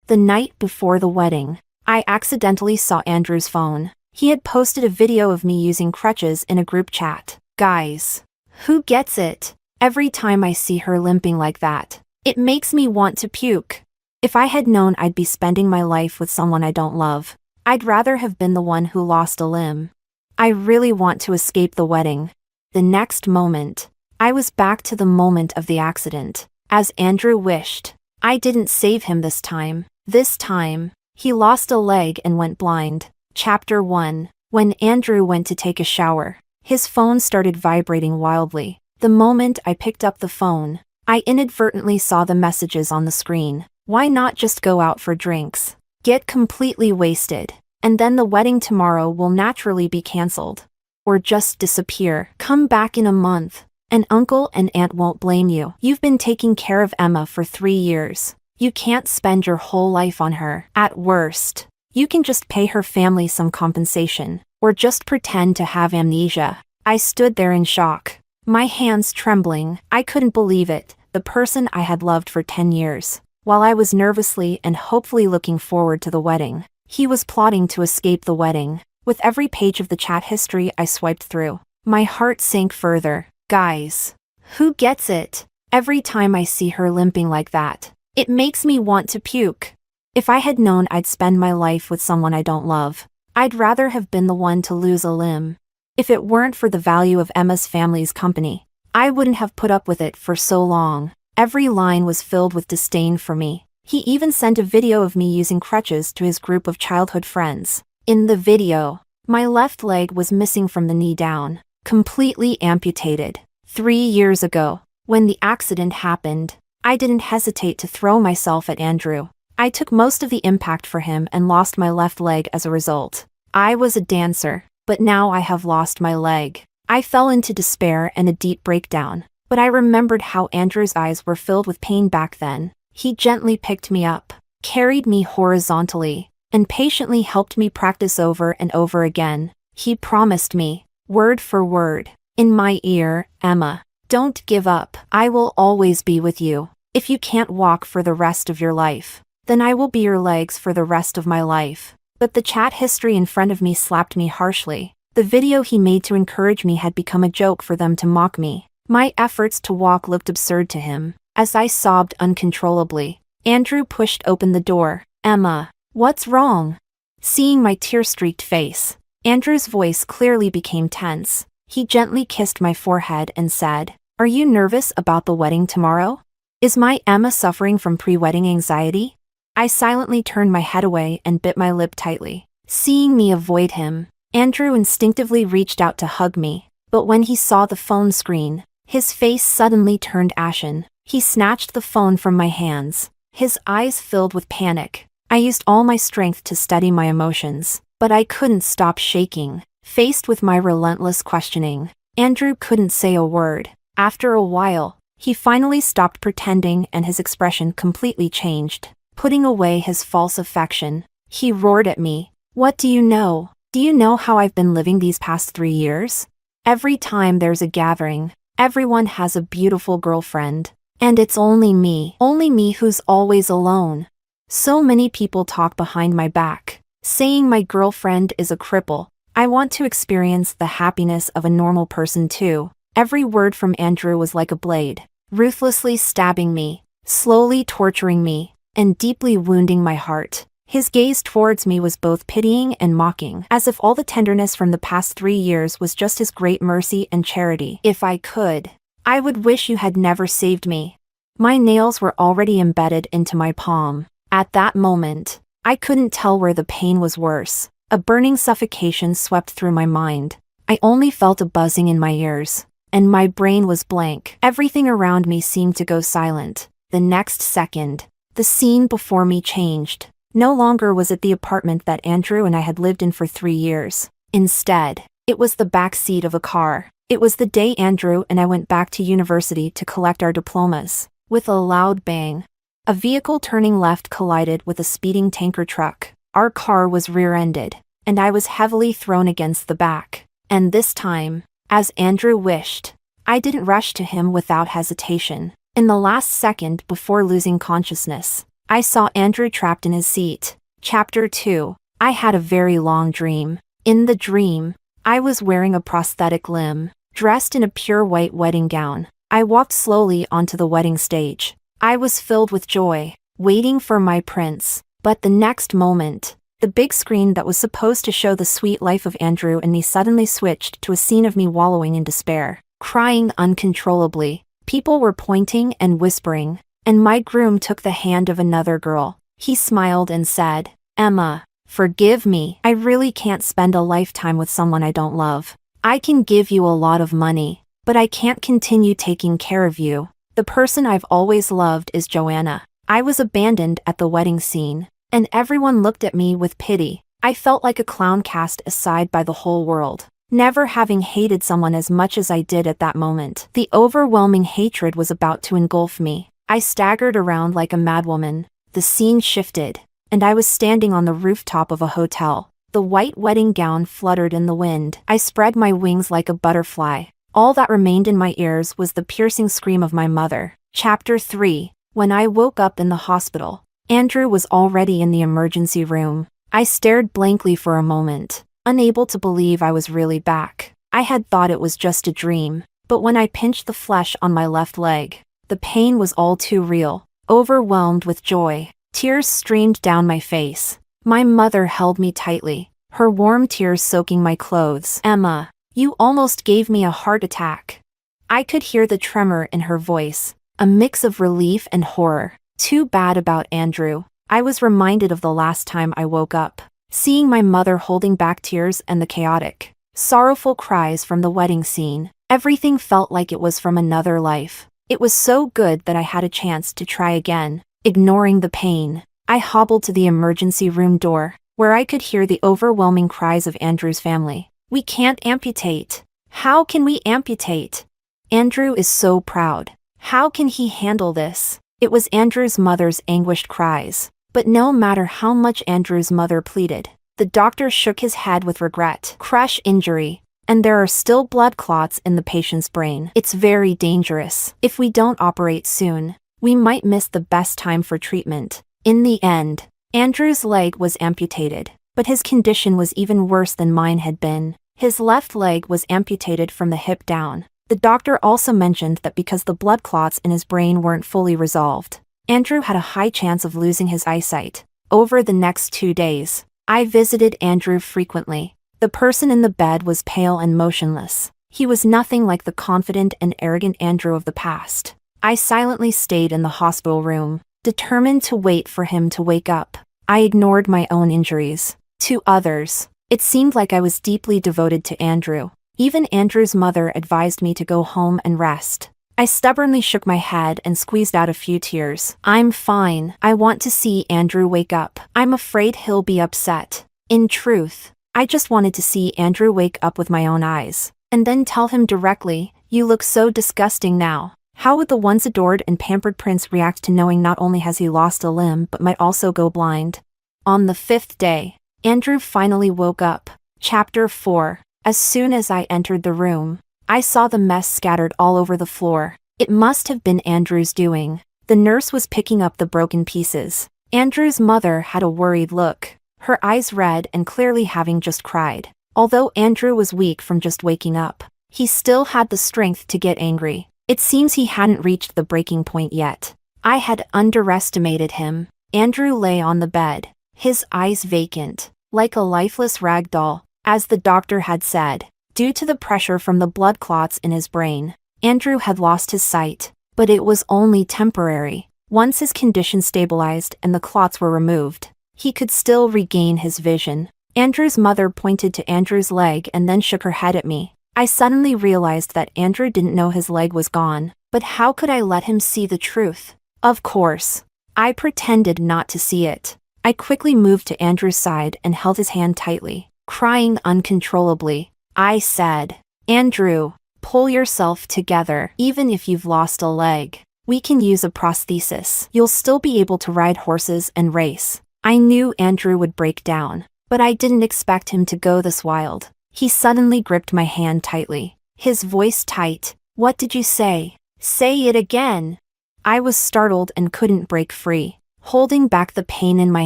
The night before the wedding, I accidentally saw Andrew's phone. He had posted a video of me using crutches in a group chat. Guys, who gets it? Every time I see her limping like that, it makes me want to puke. If I had known I'd be spending my life with someone I don't love, I'd rather have been the one who lost a limb. I really want to escape the wedding. The next moment, I was back to the moment of the accident. As Andrew wished, I didn't save him this time. This time, he lost a leg and went blind. Chapter 1. When Andrew went to take a shower, his phone started vibrating wildly. The moment I picked up the phone, I inadvertently saw the messages on the screen. Why not just go out for drinks? Get completely wasted, and then the wedding tomorrow will naturally be cancelled. Or just disappear. Come back in a month, and uncle and aunt won't blame you. You've been taking care of Emma for 3 years. You can't spend your whole life on her. At worst, you can just pay her family some compensation, or just pretend to have amnesia. I stood there in shock, my hands trembling. I couldn't believe it. The person I had loved for 10 years. While I was nervously and hopefully looking forward to the wedding, he was plotting to escape the wedding. With every page of the chat history I swiped through, my heart sank further. Guys, who gets it? Every time I see her limping like that, it makes me want to puke. If I had known I'd spend my life with someone I don't love, I'd rather have been the one to lose a limb. If it weren't for the value of Emma's family's company, I wouldn't have put up with it for so long. Every line was filled with disdain for me. He even sent a video of me using crutches to his group of childhood friends. In the video, my left leg was missing from the knee down, completely amputated. 3 years ago, when the accident happened, I didn't hesitate to throw myself at Andrew. I took most of the impact for him and lost my left leg as a result. I was a dancer, but now I have lost my leg. I fell into despair and a deep breakdown. But I remembered how Andrew's eyes were filled with pain back then. He gently picked me up, carried me horizontally, and patiently helped me practice over and over again. He promised me, word for word, in my ear, Emma, don't give up. I will always be with you. If you can't walk for the rest of your life, then I will be your legs for the rest of my life. But the chat history in front of me slapped me harshly. The video he made to encourage me had become a joke for them to mock me. My efforts to walk looked absurd to him, as I sobbed uncontrollably. Andrew pushed open the door. Emma, what's wrong? Seeing my tear-streaked face, Andrew's voice clearly became tense. He gently kissed my forehead and said, Are you nervous about the wedding tomorrow? Is my Emma suffering from pre-wedding anxiety? I silently turned my head away and bit my lip tightly. Seeing me avoid him, Andrew instinctively reached out to hug me, but when he saw the phone screen, his face suddenly turned ashen. He snatched the phone from my hands, his eyes filled with panic. I used all my strength to steady my emotions, but I couldn't stop shaking. Faced with my relentless questioning, Andrew couldn't say a word. After a while, he finally stopped pretending and his expression completely changed. Putting away his false affection, he roared at me. What do you know? Do you know how I've been living these past 3 years? Every time there's a gathering, everyone has a beautiful girlfriend, and it's only me who's always alone. So many people talk behind my back, saying my girlfriend is a cripple. I want to experience the happiness of a normal person too. Every word from Andrew was like a blade, ruthlessly stabbing me, slowly torturing me, and deeply wounding my heart. His gaze towards me was both pitying and mocking, as if all the tenderness from the past 3 years was just his great mercy and charity. If I could, I would wish you had never saved me. My nails were already embedded into my palm. At that moment, I couldn't tell where the pain was worse. A burning suffocation swept through my mind. I only felt a buzzing in my ears, and my brain was blank. Everything around me seemed to go silent. The next second, the scene before me changed. No longer was it the apartment that Andrew and I had lived in for 3 years. Instead, it was the back seat of a car. It was the day Andrew and I went back to university to collect our diplomas. With a loud bang, a vehicle turning left collided with a speeding tanker truck. Our car was rear-ended, and I was heavily thrown against the back. And this time, as Andrew wished, I didn't rush to him without hesitation. In the last second before losing consciousness, I saw Andrew trapped in his seat. Chapter 2. I had a very long dream. In the dream, I was wearing a prosthetic limb, dressed in a pure white wedding gown. I walked slowly onto the wedding stage. I was filled with joy, waiting for my prince. But the next moment, the big screen that was supposed to show the sweet life of Andrew and me suddenly switched to a scene of me wallowing in despair, crying uncontrollably. People were pointing and whispering, and my groom took the hand of another girl. He smiled and said, "Emma, forgive me. I really can't spend a lifetime with someone I don't love. I can give you a lot of money, but I can't continue taking care of you. The person I've always loved is Joanna." I was abandoned at the wedding scene, and everyone looked at me with pity. I felt like a clown cast aside by the whole world, never having hated someone as much as I did at that moment. The overwhelming hatred was about to engulf me. I staggered around like a madwoman. The scene shifted, and I was standing on the rooftop of a hotel. The white wedding gown fluttered in the wind. I spread my wings like a butterfly. All that remained in my ears was the piercing scream of my mother. Chapter 3. When I woke up in the hospital, Andrew was already in the emergency room. I stared blankly for a moment, unable to believe I was really back. I had thought it was just a dream, but when I pinched the flesh on my left leg, the pain was all too real. Overwhelmed with joy, tears streamed down my face. My mother held me tightly, her warm tears soaking my clothes. "Emma, you almost gave me a heart attack." I could hear the tremor in her voice, a mix of relief and horror. Too bad about Andrew. I was reminded of the last time I woke up, seeing my mother holding back tears and the chaotic, sorrowful cries from the wedding scene. Everything felt like it was from another life. It was so good that I had a chance to try again. Ignoring the pain, I hobbled to the emergency room door, where I could hear the overwhelming cries of Andrew's family. "We can't amputate. How can we amputate? Andrew is so proud. How can he handle this?" It was Andrew's mother's anguished cries. But no matter how much Andrew's mother pleaded, the doctor shook his head with regret. "Crush injury, and there are still blood clots in the patient's brain. It's very dangerous. If we don't operate soon, we might miss the best time for treatment." In the end, Andrew's leg was amputated, but his condition was even worse than mine had been. His left leg was amputated from the hip down. The doctor also mentioned that because the blood clots in his brain weren't fully resolved, Andrew had a high chance of losing his eyesight. Over the next 2 days, I visited Andrew frequently. The person in the bed was pale and motionless. He was nothing like the confident and arrogant Andrew of the past. I silently stayed in the hospital room, determined to wait for him to wake up. I ignored my own injuries. To others, it seemed like I was deeply devoted to Andrew. Even Andrew's mother advised me to go home and rest. I stubbornly shook my head and squeezed out a few tears. "I'm fine. I want to see Andrew wake up. I'm afraid he'll be upset." In truth, I just wanted to see Andrew wake up with my own eyes, and then tell him directly, "You look so disgusting now." How would the once adored and pampered prince react to knowing not only has he lost a limb but might also go blind? On the 5th day, Andrew finally woke up. Chapter 4. As soon as I entered the room, I saw the mess scattered all over the floor. It must have been Andrew's doing. The nurse was picking up the broken pieces. Andrew's mother had a worried look, her eyes red and clearly having just cried. Although Andrew was weak from just waking up, he still had the strength to get angry. It seems he hadn't reached the breaking point yet. I had underestimated him. Andrew lay on the bed, his eyes vacant, like a lifeless rag doll. As the doctor had said, due to the pressure from the blood clots in his brain, Andrew had lost his sight, but it was only temporary. Once his condition stabilized and the clots were removed, he could still regain his vision. Andrew's mother pointed to Andrew's leg and then shook her head at me. I suddenly realized that Andrew didn't know his leg was gone, but how could I let him see the truth? Of course, I pretended not to see it. I quickly moved to Andrew's side and held his hand tightly. Crying uncontrollably, I said, "Andrew, pull yourself together. Even if you've lost a leg, we can use a prosthesis. You'll still be able to ride horses and race." I knew Andrew would break down, but I didn't expect him to go this wild. He suddenly gripped my hand tightly, his voice tight. "What did you say? Say it again." I was startled and couldn't break free. holding back the pain in my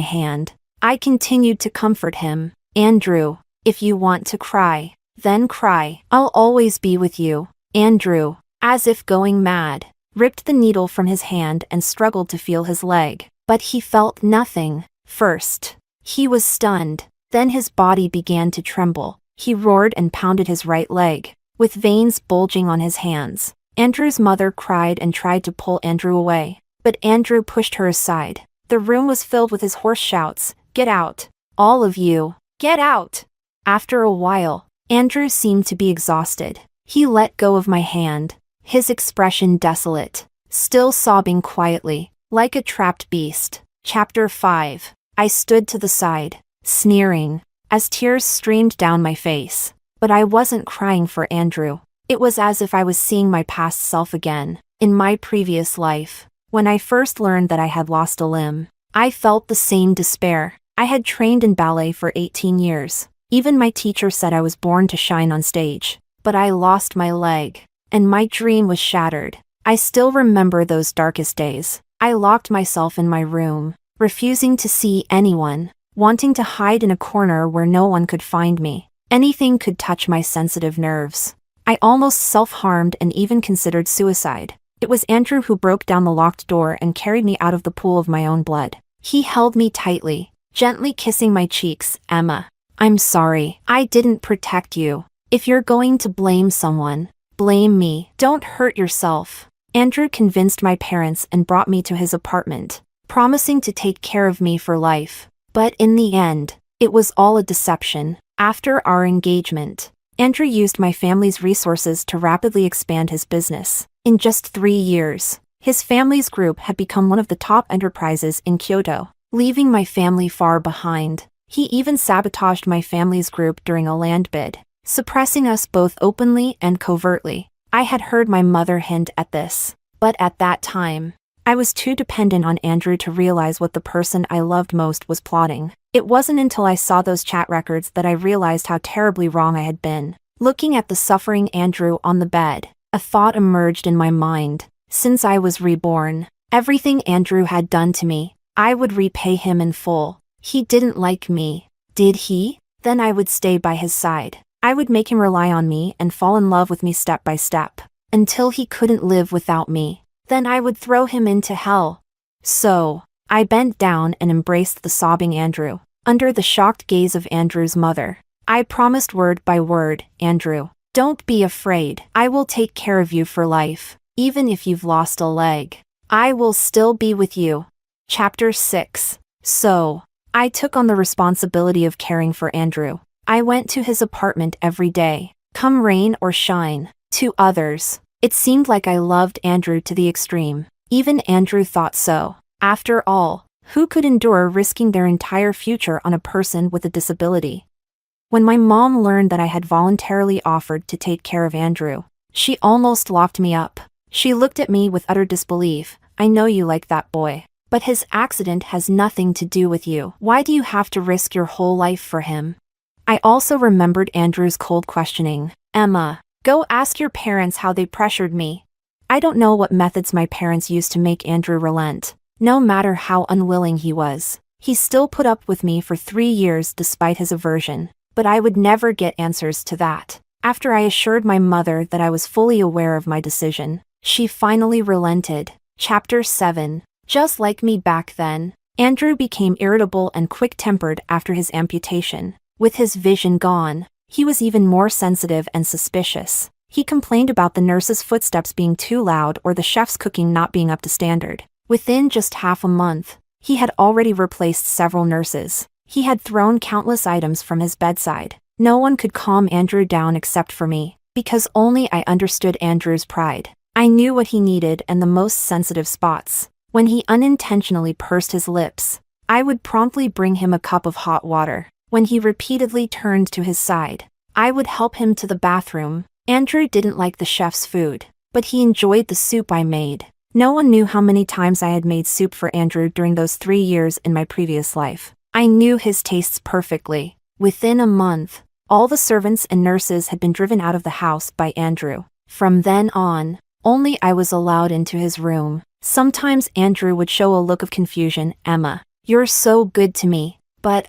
hand. I continued to comfort him. Andrew, if you want to cry, then cry. I'll always be with you. Andrew, as if going mad, ripped the needle from his hand and struggled to feel his leg. But he felt nothing. First, he was stunned. Then his body began to tremble. He roared and pounded his right leg, with veins bulging on his hands. Andrew's mother cried and tried to pull Andrew away, but Andrew pushed her aside. The room was filled with his hoarse shouts, "Get out! All of you! Get out!" After a while, Andrew seemed to be exhausted. He let go of my hand, his expression desolate, still sobbing quietly, like a trapped beast. Chapter 5. I stood to the side, sneering, as tears streamed down my face. But I wasn't crying for Andrew. It was as if I was seeing my past self again. In my previous life, when I first learned that I had lost a limb, I felt the same despair. I had trained in ballet for 18 years. Even my teacher said I was born to shine on stage. But I lost my leg, and my dream was shattered. I still remember those darkest days. I locked myself in my room, refusing to see anyone, wanting to hide in a corner where no one could find me. Anything could touch my sensitive nerves. I almost self-harmed and even considered suicide. It was Andrew who broke down the locked door and carried me out of the pool of my own blood. He held me tightly, gently kissing my cheeks. "Emma, I'm sorry. I didn't protect you. If you're going to blame someone, blame me. Don't hurt yourself." Andrew convinced my parents and brought me to his apartment, promising to take care of me for life. But in the end, it was all a deception. After our engagement, Andrew used my family's resources to rapidly expand his business. In just 3 years, his family's group had become one of the top enterprises in Kyoto, leaving my family far behind. He even sabotaged my family's group during a land bid, suppressing us both openly and covertly. I had heard my mother hint at this, but at that time, I was too dependent on Andrew to realize what the person I loved most was plotting. It wasn't until I saw those chat records that I realized how terribly wrong I had been. Looking at the suffering Andrew on the bed, a thought emerged in my mind. Since I was reborn, everything Andrew had done to me, I would repay him in full. He didn't like me, did he? Then I would stay by his side. I would make him rely on me and fall in love with me step by step, until he couldn't live without me. Then I would throw him into hell. So, I bent down and embraced the sobbing Andrew. Under the shocked gaze of Andrew's mother, I promised word by word, "Andrew, don't be afraid. I will take care of you for life. Even if you've lost a leg, I will still be with you." Chapter 6. So, I took on the responsibility of caring for Andrew. I went to his apartment every day, come rain or shine. To others, it seemed like I loved Andrew to the extreme. Even Andrew thought so. After all, who could endure risking their entire future on a person with a disability? When my mom learned that I had voluntarily offered to take care of Andrew, she almost locked me up. She looked at me with utter disbelief. "I know you like that boy, but his accident has nothing to do with you. Why do you have to risk your whole life for him?" I also remembered Andrew's cold questioning. "Emma, go ask your parents how they pressured me." I don't know what methods my parents used to make Andrew relent. No matter how unwilling he was, he still put up with me for 3 years despite his aversion. But I would never get answers to that. After I assured my mother that I was fully aware of my decision, she finally relented. Chapter 7. Just like me back then, Andrew became irritable and quick-tempered after his amputation. With his vision gone, he was even more sensitive and suspicious. He complained about the nurse's footsteps being too loud or the chef's cooking not being up to standard. Within just half a month, he had already replaced several nurses. He had thrown countless items from his bedside. No one could calm Andrew down except for me, because only I understood Andrew's pride. I knew what he needed and the most sensitive spots. When he unintentionally pursed his lips, I would promptly bring him a cup of hot water. When he repeatedly turned to his side, I would help him to the bathroom. Andrew didn't like the chef's food, but he enjoyed the soup I made. No one knew how many times I had made soup for Andrew during those 3 years in my previous life. I knew his tastes perfectly. Within a month, all the servants and nurses had been driven out of the house by Andrew. From then on, only I was allowed into his room. Sometimes Andrew would show a look of confusion. Emma, you're so good to me. But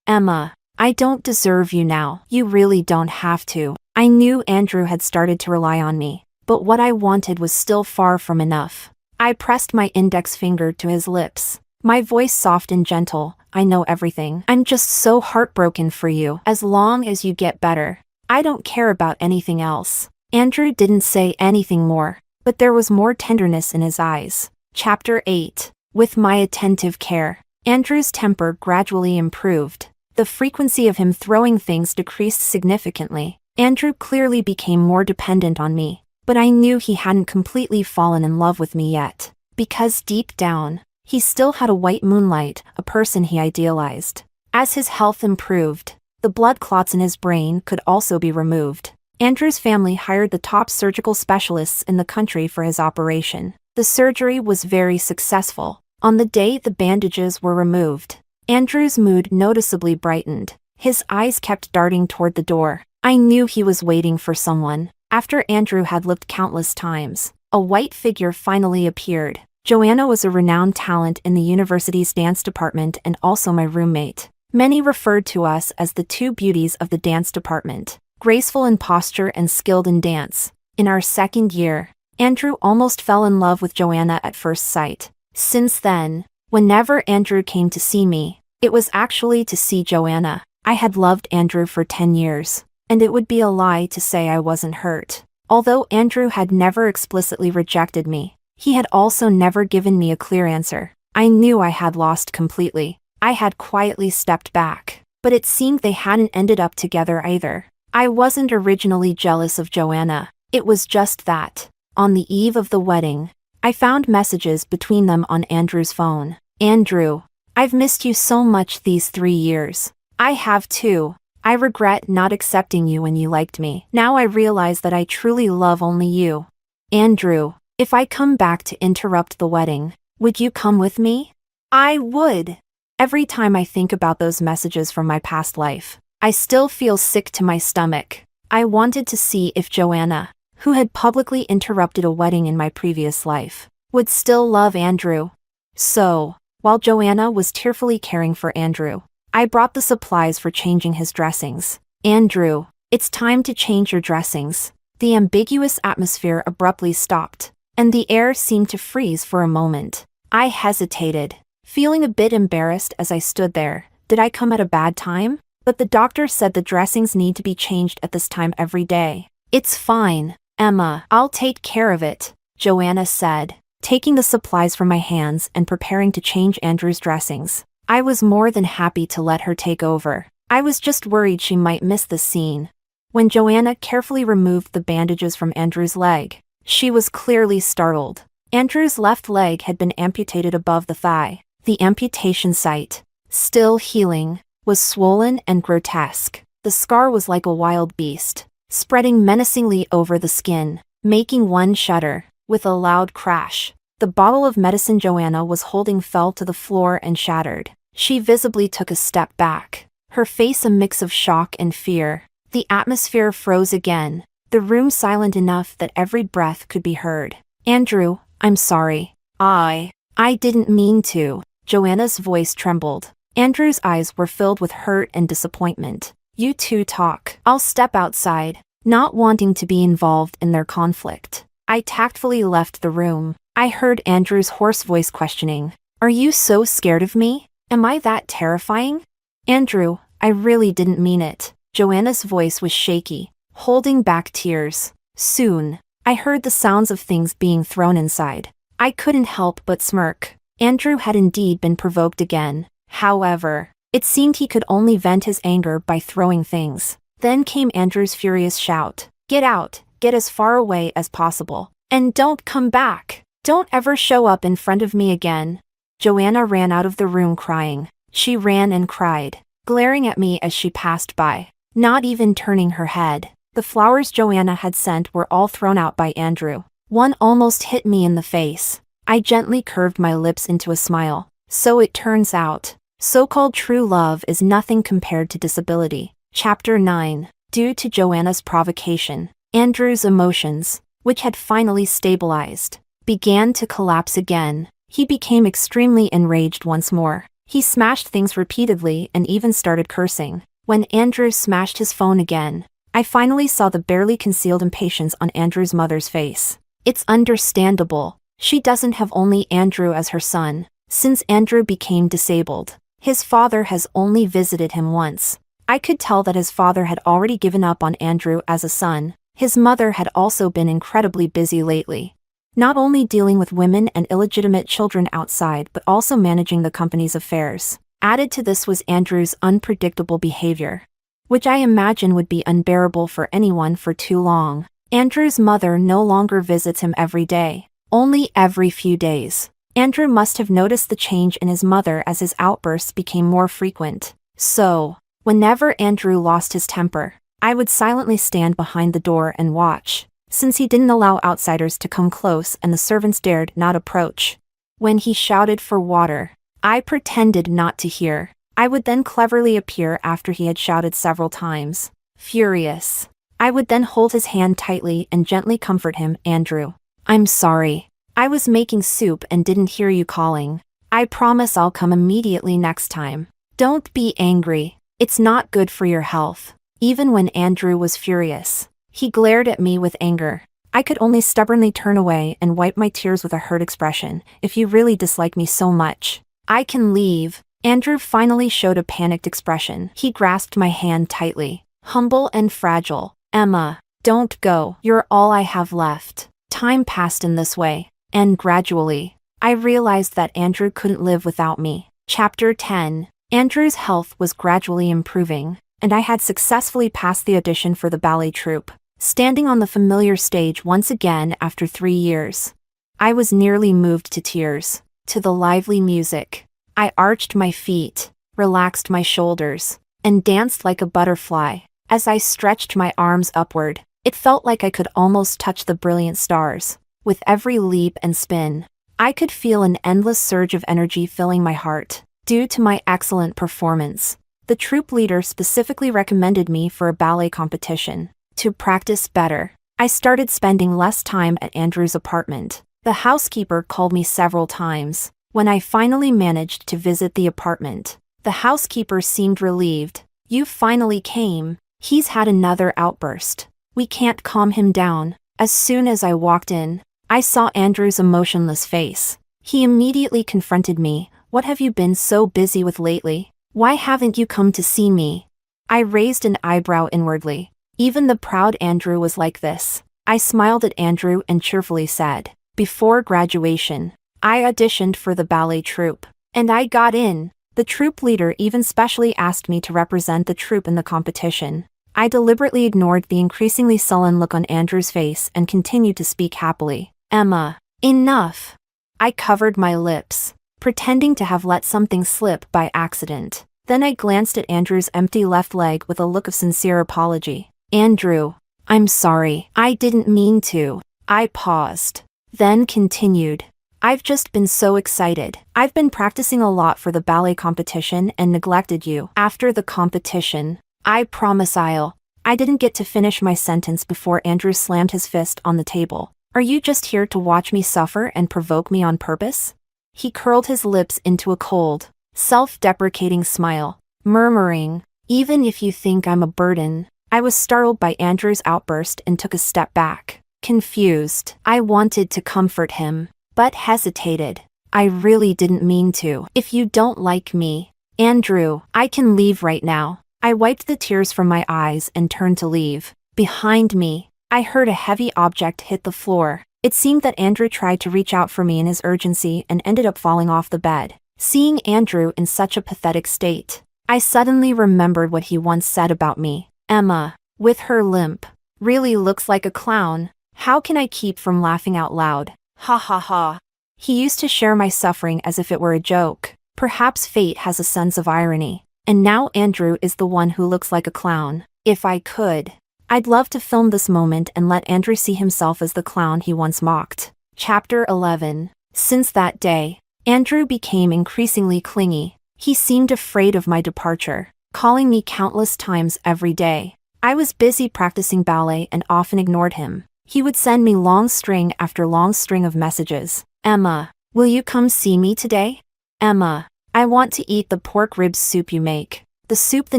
Emma, I don't deserve you now. You really don't have to. I knew Andrew had started to rely on me, but what I wanted was still far from enough. I pressed my index finger to his lips. My voice soft and gentle. I know everything. I'm just so heartbroken for you. As long as you get better, I don't care about anything else. Andrew didn't say anything more, but there was more tenderness in his eyes. Chapter 8. With my attentive care, Andrew's temper gradually improved. The frequency of him throwing things decreased significantly. Andrew clearly became more dependent on me, but I knew he hadn't completely fallen in love with me yet. Because deep down, he still had a white moonlight, a person he idealized. As his health improved, the blood clots in his brain could also be removed. Andrew's family hired the top surgical specialists in the country for his operation. The surgery was very successful. On the day the bandages were removed, Andrew's mood noticeably brightened. His eyes kept darting toward the door. I knew he was waiting for someone. After Andrew had looked countless times, a white figure finally appeared. Joanna was a renowned talent in the university's dance department and also my roommate. Many referred to us as the two beauties of the dance department, graceful in posture and skilled in dance. In our second year, Andrew almost fell in love with Joanna at first sight. Since then, whenever Andrew came to see me, it was actually to see Joanna. I had loved Andrew for 10 years, and it would be a lie to say I wasn't hurt. Although Andrew had never explicitly rejected me, he had also never given me a clear answer. I knew I had lost completely. I had quietly stepped back, but it seemed they hadn't ended up together either. I wasn't originally jealous of Joanna. It was just that, on the eve of the wedding, I found messages between them on Andrew's phone. Andrew, I've missed you so much these 3 years. I have too. I regret not accepting you when you liked me. Now I realize that I truly love only you. Andrew, if I come back to interrupt the wedding, would you come with me? I would. Every time I think about those messages from my past life, I still feel sick to my stomach. I wanted to see if Joanna, who had publicly interrupted a wedding in my previous life, would still love Andrew. So, while Joanna was tearfully caring for Andrew, I brought the supplies for changing his dressings. Andrew, it's time to change your dressings. The ambiguous atmosphere abruptly stopped, and the air seemed to freeze for a moment. I hesitated, feeling a bit embarrassed as I stood there. Did I come at a bad time? But the doctor said the dressings need to be changed at this time every day. It's fine, Emma. I'll take care of it, Joanna said, taking the supplies from my hands and preparing to change Andrew's dressings. I was more than happy to let her take over. I was just worried she might miss the scene. When Joanna carefully removed the bandages from Andrew's leg, she was clearly startled. Andrew's left leg had been amputated above the thigh. The amputation site, still healing, was swollen and grotesque. The scar was like a wild beast, spreading menacingly over the skin, making one shudder. With a loud crash, the bottle of medicine Joanna was holding fell to the floor and shattered. She visibly took a step back, her face a mix of shock and fear. The atmosphere froze again, the room silent enough that every breath could be heard. Andrew, I'm sorry. I didn't mean to. Joanna's voice trembled. Andrew's eyes were filled with hurt and disappointment. You two talk. I'll step outside, not wanting to be involved in their conflict. I tactfully left the room. I heard Andrew's hoarse voice questioning. Are you so scared of me? Am I that terrifying? Andrew, I really didn't mean it. Joanna's voice was shaky, holding back tears. Soon, I heard the sounds of things being thrown inside. I couldn't help but smirk. Andrew had indeed been provoked again. However, it seemed he could only vent his anger by throwing things. Then came Andrew's furious shout. Get out, get as far away as possible, and don't come back. Don't ever show up in front of me again. Joanna ran out of the room crying. She ran and cried, glaring at me as she passed by, not even turning her head. The flowers Joanna had sent were all thrown out by Andrew. One almost hit me in the face. I gently curved my lips into a smile. So it turns out, so-called true love is nothing compared to disability. Chapter 9. Due to Joanna's provocation, Andrew's emotions, which had finally stabilized, began to collapse again. He became extremely enraged once more. He smashed things repeatedly and even started cursing. When Andrew smashed his phone again, I finally saw the barely concealed impatience on Andrew's mother's face. It's understandable. She doesn't have only Andrew as her son. Since Andrew became disabled, his father has only visited him once. I could tell that his father had already given up on Andrew as a son. His mother had also been incredibly busy lately. Not only dealing with women and illegitimate children outside but also managing the company's affairs. Added to this was Andrew's unpredictable behavior, which I imagine would be unbearable for anyone for too long. Andrew's mother no longer visits him every day, only every few days. Andrew must have noticed the change in his mother as his outbursts became more frequent. So, whenever Andrew lost his temper, I would silently stand behind the door and watch, since he didn't allow outsiders to come close and the servants dared not approach. When he shouted for water, I pretended not to hear. I would then cleverly appear after he had shouted several times. Furious, I would then hold his hand tightly and gently comfort him. Andrew, I'm sorry. I was making soup and didn't hear you calling. I promise I'll come immediately next time. Don't be angry. It's not good for your health. Even when Andrew was furious, he glared at me with anger. I could only stubbornly turn away and wipe my tears with a hurt expression. If you really dislike me so much, I can leave. Andrew finally showed a panicked expression. He grasped my hand tightly. Humble and fragile. Emma, don't go. You're all I have left. Time passed in this way, and gradually, I realized that Andrew couldn't live without me. Chapter 10. Andrew's health was gradually improving, and I had successfully passed the audition for the ballet troupe. Standing on the familiar stage once again after 3 years, I was nearly moved to tears. To the lively music, I arched my feet, relaxed my shoulders, and danced like a butterfly. As I stretched my arms upward, it felt like I could almost touch the brilliant stars. With every leap and spin, I could feel an endless surge of energy filling my heart. Due to my excellent performance, the troupe leader specifically recommended me for a ballet competition. To practice better, I started spending less time at Andrew's apartment. The housekeeper called me several times. When I finally managed to visit the apartment, the housekeeper seemed relieved. You finally came. He's had another outburst. We can't calm him down. As soon as I walked in, I saw Andrew's emotionless face. He immediately confronted me. What have you been so busy with lately? Why haven't you come to see me? I raised an eyebrow inwardly. Even the proud Andrew was like this. I smiled at Andrew and cheerfully said, before graduation, I auditioned for the ballet troupe, and I got in. The troupe leader even specially asked me to represent the troupe in the competition. I deliberately ignored the increasingly sullen look on Andrew's face and continued to speak happily. Emma, enough. I covered my lips, pretending to have let something slip by accident. Then I glanced at Andrew's empty left leg with a look of sincere apology. Andrew, I'm sorry. I didn't mean to. I paused, then continued. I've just been so excited. I've been practicing a lot for the ballet competition and neglected you. After the competition, I promise I didn't get to finish my sentence before Andrew slammed his fist on the table. Are you just here to watch me suffer and provoke me on purpose? He curled his lips into a cold, self-deprecating smile, murmuring, even if you think I'm a burden. I was startled by Andrew's outburst and took a step back. Confused, I wanted to comfort him, but hesitated. I really didn't mean to. If you don't like me, Andrew, I can leave right now. I wiped the tears from my eyes and turned to leave. Behind me, I heard a heavy object hit the floor. It seemed that Andrew tried to reach out for me in his urgency and ended up falling off the bed. Seeing Andrew in such a pathetic state, I suddenly remembered what he once said about me. Emma, with her limp, really looks like a clown. How can I keep from laughing out loud? Ha ha ha. He used to share my suffering as if it were a joke. Perhaps fate has a sense of irony. And now Andrew is the one who looks like a clown. If I could, I'd love to film this moment and let Andrew see himself as the clown he once mocked. Chapter 11. Since that day, Andrew became increasingly clingy. He seemed afraid of my departure, calling me countless times every day. I was busy practicing ballet and often ignored him. He would send me long string after long string of messages. Emma, will you come see me today? Emma, I want to eat the pork rib soup you make. The soup the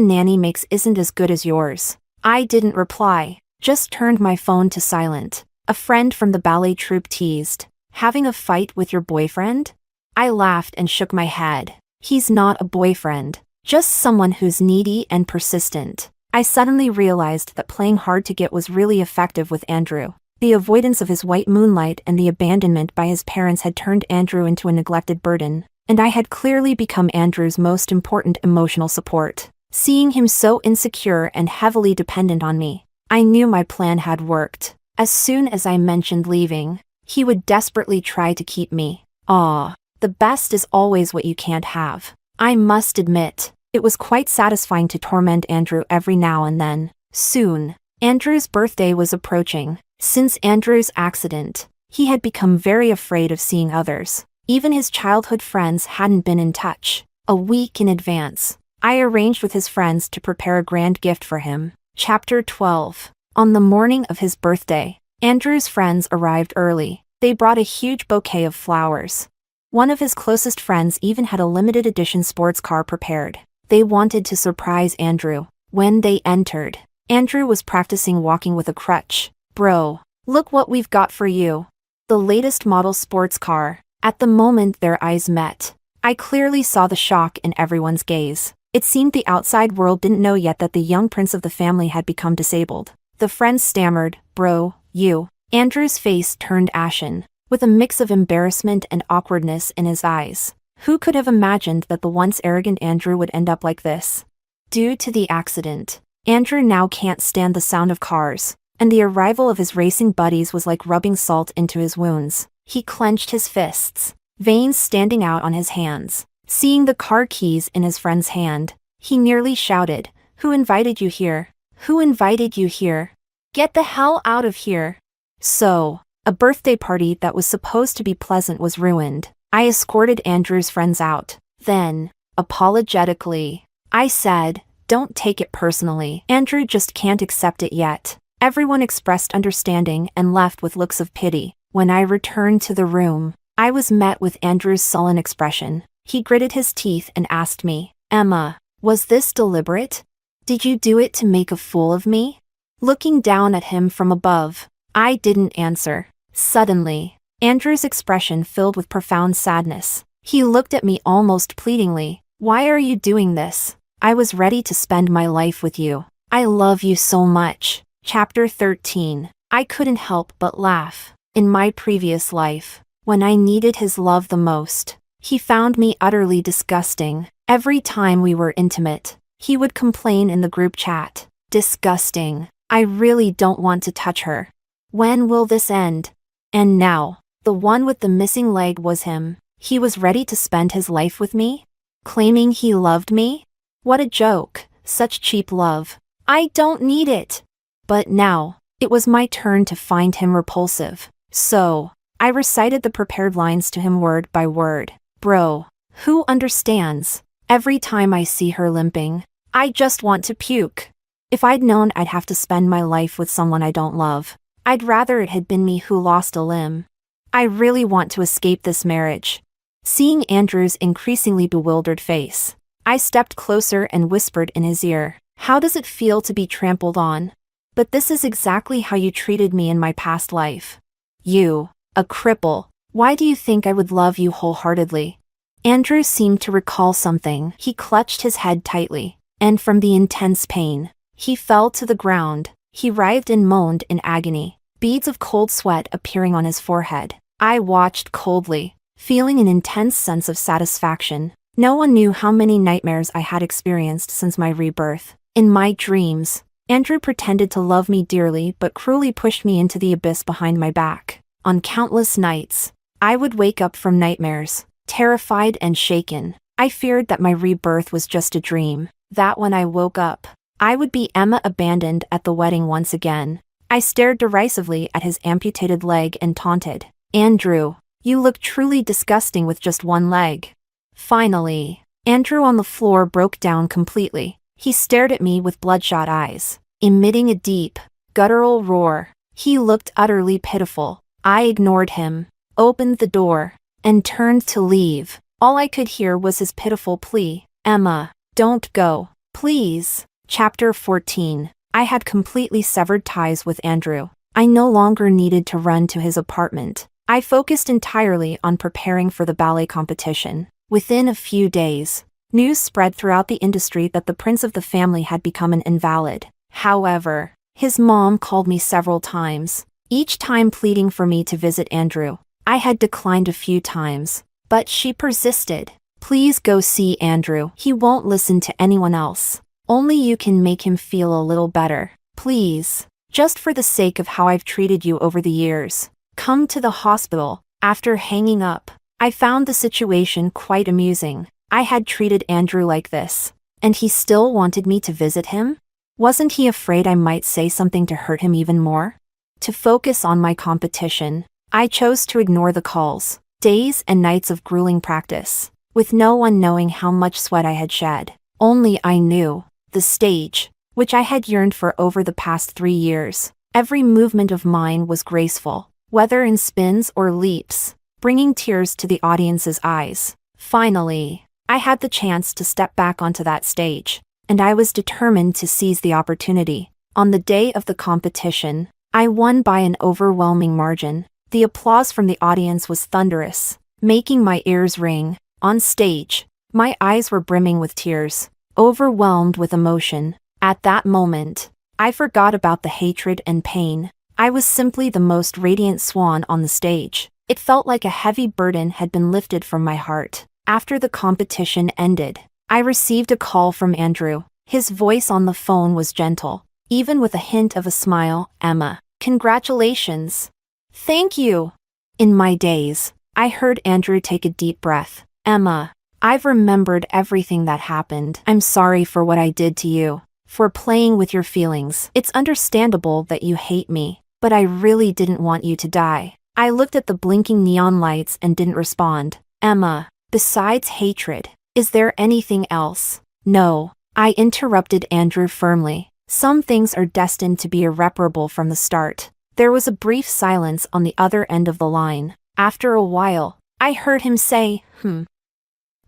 nanny makes isn't as good as yours. I didn't reply, just turned my phone to silent. A friend from the ballet troupe teased, "Having a fight with your boyfriend?" I laughed and shook my head. He's not a boyfriend, just someone who's needy and persistent. I suddenly realized that playing hard to get was really effective with Andrew. The avoidance of his white moonlight and the abandonment by his parents had turned Andrew into a neglected burden, and I had clearly become Andrew's most important emotional support. Seeing him so insecure and heavily dependent on me, I knew my plan had worked. As soon as I mentioned leaving, he would desperately try to keep me. The best is always what you can't have. I must admit, it was quite satisfying to torment Andrew every now and then. Soon, Andrew's birthday was approaching. Since Andrew's accident, he had become very afraid of seeing others. Even his childhood friends hadn't been in touch. A week in advance, I arranged with his friends to prepare a grand gift for him. Chapter 12. On the morning of his birthday, Andrew's friends arrived early. They brought a huge bouquet of flowers. One of his closest friends even had a limited edition sports car prepared. They wanted to surprise Andrew. When they entered, Andrew was practicing walking with a crutch. "Bro, look what we've got for you." The latest model sports car. At the moment their eyes met, I clearly saw the shock in everyone's gaze. It seemed the outside world didn't know yet that the young prince of the family had become disabled. The friends stammered, "Bro, you." Andrew's face turned ashen, with a mix of embarrassment and awkwardness in his eyes. Who could have imagined that the once arrogant Andrew would end up like this? Due to the accident, Andrew now can't stand the sound of cars, and the arrival of his racing buddies was like rubbing salt into his wounds. He clenched his fists, veins standing out on his hands. Seeing the car keys in his friend's hand, he nearly shouted, "Who invited you here? Who invited you here? Get the hell out of here!" So, a birthday party that was supposed to be pleasant was ruined. I escorted Andrew's friends out. Then, apologetically, I said, "Don't take it personally. Andrew just can't accept it yet." Everyone expressed understanding and left with looks of pity. When I returned to the room, I was met with Andrew's sullen expression. He gritted his teeth and asked me, "Emma, was this deliberate? Did you do it to make a fool of me?" Looking down at him from above, I didn't answer. Suddenly, Andrew's expression filled with profound sadness. He looked at me almost pleadingly. "Why are you doing this? I was ready to spend my life with you. I love you so much." Chapter 13. I couldn't help but laugh. In my previous life, when I needed his love the most, he found me utterly disgusting. Every time we were intimate, he would complain in the group chat. "Disgusting. I really don't want to touch her. When will this end?" And now, the one with the missing leg was him. He was ready to spend his life with me? Claiming he loved me? What a joke. Such cheap love. I don't need it. But now, it was my turn to find him repulsive. So, I recited the prepared lines to him word by word. "Bro, who understands? Every time I see her limping, I just want to puke. If I'd known I'd have to spend my life with someone I don't love, I'd rather it had been me who lost a limb. I really want to escape this marriage." Seeing Andrew's increasingly bewildered face, I stepped closer and whispered in his ear, "How does it feel to be trampled on? But this is exactly how you treated me in my past life. You, a cripple. Why do you think I would love you wholeheartedly?" Andrew seemed to recall something. He clutched his head tightly, and from the intense pain, he fell to the ground. He writhed and moaned in agony, beads of cold sweat appearing on his forehead. I watched coldly, feeling an intense sense of satisfaction. No one knew how many nightmares I had experienced since my rebirth. In my dreams, Andrew pretended to love me dearly but cruelly pushed me into the abyss behind my back. On countless nights, I would wake up from nightmares, terrified and shaken. I feared that my rebirth was just a dream, that when I woke up, I would be Emma abandoned at the wedding once again. I stared derisively at his amputated leg and taunted, "Andrew, you look truly disgusting with just one leg." Finally, Andrew on the floor broke down completely. He stared at me with bloodshot eyes, emitting a deep, guttural roar. He looked utterly pitiful. I ignored him, opened the door, and turned to leave. All I could hear was his pitiful plea, "Emma, don't go, please." Chapter 14. I had completely severed ties with Andrew. I no longer needed to run to his apartment. I focused entirely on preparing for the ballet competition. Within a few days, news spread throughout the industry that the prince of the family had become an invalid. However, his mom called me several times, each time pleading for me to visit Andrew. I had declined a few times, but she persisted. "Please go see Andrew. He won't listen to anyone else. Only you can make him feel a little better. Please, just for the sake of how I've treated you over the years. Come to the hospital." After hanging up, I found the situation quite amusing. I had treated Andrew like this, and he still wanted me to visit him? Wasn't he afraid I might say something to hurt him even more? To focus on my competition, I chose to ignore the calls, days and nights of grueling practice, with no one knowing how much sweat I had shed. Only I knew. The stage, which I had yearned for over the past 3 years. Every movement of mine was graceful, whether in spins or leaps, bringing tears to the audience's eyes. Finally, I had the chance to step back onto that stage, and I was determined to seize the opportunity. On the day of the competition, I won by an overwhelming margin. The applause from the audience was thunderous, making my ears ring. On stage, my eyes were brimming with tears, overwhelmed with emotion. At that moment, I forgot about the hatred and pain. I was simply the most radiant swan on the stage. It felt like a heavy burden had been lifted from my heart. After the competition ended, I received a call from Andrew. His voice on the phone was gentle, even with a hint of a smile. "Emma, congratulations." "Thank you." In my daze, I heard Andrew take a deep breath. "Emma, I've remembered everything that happened. I'm sorry for what I did to you, for playing with your feelings. It's understandable that you hate me, but I really didn't want you to die." I looked at the blinking neon lights and didn't respond. "Emma, besides hatred, is there anything else?" "No," I interrupted Andrew firmly. "Some things are destined to be irreparable from the start." There was a brief silence on the other end of the line. After a while, I heard him say,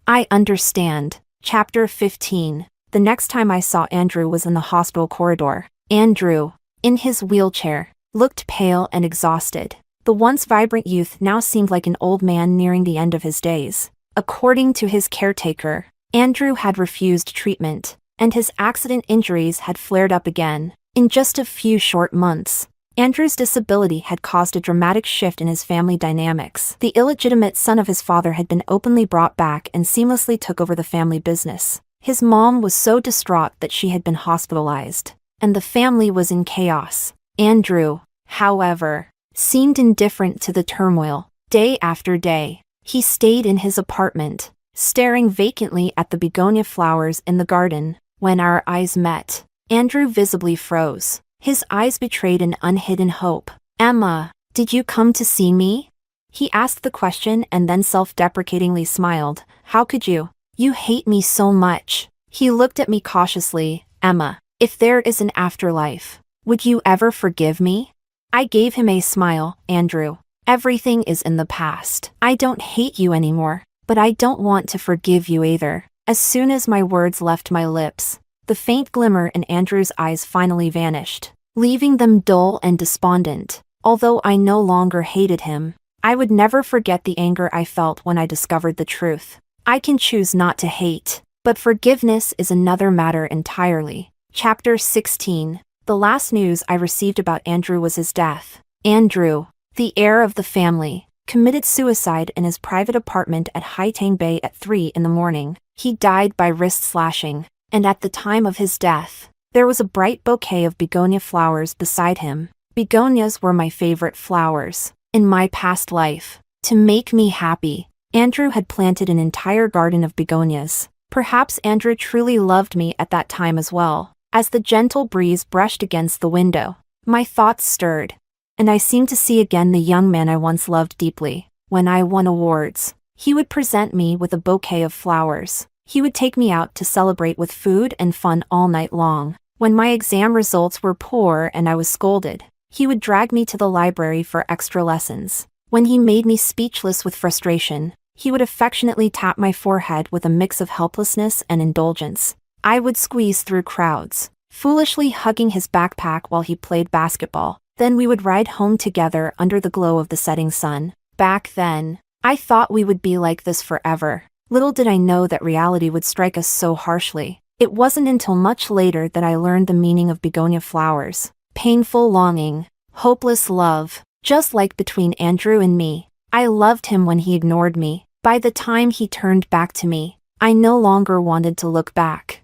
"I understand." Chapter 15. The next time I saw Andrew was in the hospital corridor. Andrew, in his wheelchair, looked pale and exhausted. The once vibrant youth now seemed like an old man nearing the end of his days. According to his caretaker, Andrew had refused treatment, and his accident injuries had flared up again. In just a few short months, Andrew's disability had caused a dramatic shift in his family dynamics. The illegitimate son of his father had been openly brought back and seamlessly took over the family business. His mom was so distraught that she had been hospitalized, and the family was in chaos. Andrew, however, seemed indifferent to the turmoil. Day after day, he stayed in his apartment, staring vacantly at the begonia flowers in the garden. When our eyes met, Andrew visibly froze. His eyes betrayed an unhidden hope. "Emma, did you come to see me?" He asked the question and then self-deprecatingly smiled. "How could you? You hate me so much." He looked at me cautiously. "Emma, if there is an afterlife, would you ever forgive me?" I gave him a smile. "Andrew, everything is in the past. I don't hate you anymore, but I don't want to forgive you either." As soon as my words left my lips, the faint glimmer in Andrew's eyes finally vanished, leaving them dull and despondent. Although I no longer hated him, I would never forget the anger I felt when I discovered the truth. I can choose not to hate, but forgiveness is another matter entirely. Chapter 16. The last news I received about Andrew was his death. Andrew, the heir of the family, committed suicide in his private apartment at Haitang Bay at 3 in the morning. He died by wrist slashing, and at the time of his death, there was a bright bouquet of begonia flowers beside him. Begonias were my favorite flowers. In my past life, to make me happy, Andrew had planted an entire garden of begonias. Perhaps Andrew truly loved me at that time as well. As the gentle breeze brushed against the window, my thoughts stirred, and I seemed to see again the young man I once loved deeply. When I won awards, he would present me with a bouquet of flowers. He would take me out to celebrate with food and fun all night long. When my exam results were poor and I was scolded, He would drag me to the library for extra lessons. When he made me speechless with frustration, he would affectionately tap my forehead with a mix of helplessness and indulgence. I would squeeze through crowds, foolishly hugging his backpack while he played basketball. Then we would ride home together under the glow of the setting sun. Back then, I thought we would be like this forever. Little did I know that reality would strike us so harshly. It wasn't until much later that I learned the meaning of begonia flowers. Painful longing, hopeless love, just like between Andrew and me. I loved him when he ignored me. By the time he turned back to me, I no longer wanted to look back.